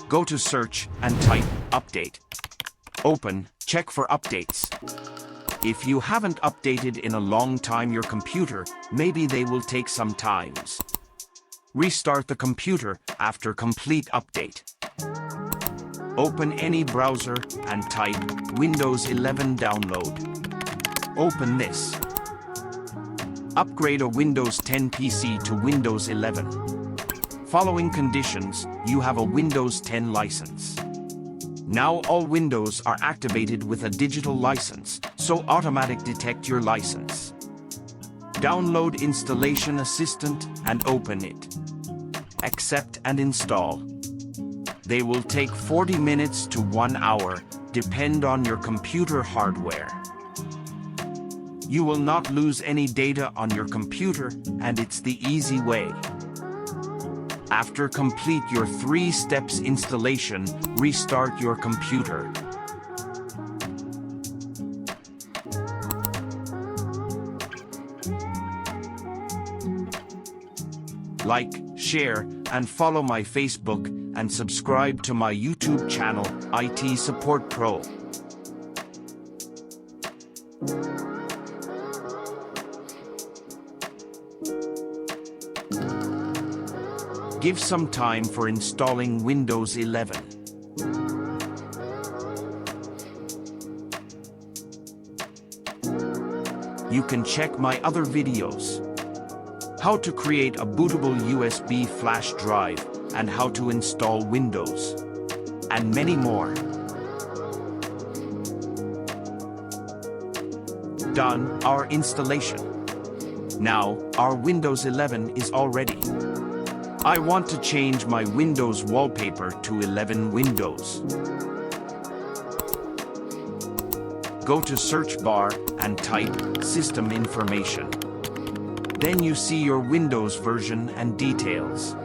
Go to search and type update. Open, check for updates. If you haven't updated in a long time your computer, maybe they will take some times. Restart the computer after complete update. Open any browser and type Windows 11 download. Open this. Upgrade a Windows 10 PC to Windows 11. Following conditions, you have a Windows 10 license. Now all Windows are activated with a digital license, so automatic detect your license. Download Installation Assistant and open it. Accept and install. They will take 40 minutes to 1 hour, depend on your computer hardware. You will not lose any data on your computer, and it's the easy way. After complete your 3 steps installation, restart your computer. Like, share, and follow my Facebook, and subscribe to my YouTube channel, IT Support Pro. Give some time for installing Windows 11. You can check my other videos. How to create a bootable USB flash drive, and how to install Windows, and many more. Done our installation. Now, our Windows 11 is all ready. I want to change my Windows wallpaper to 11 Windows. Go to search bar and type System Information. Then you see your Windows version and details.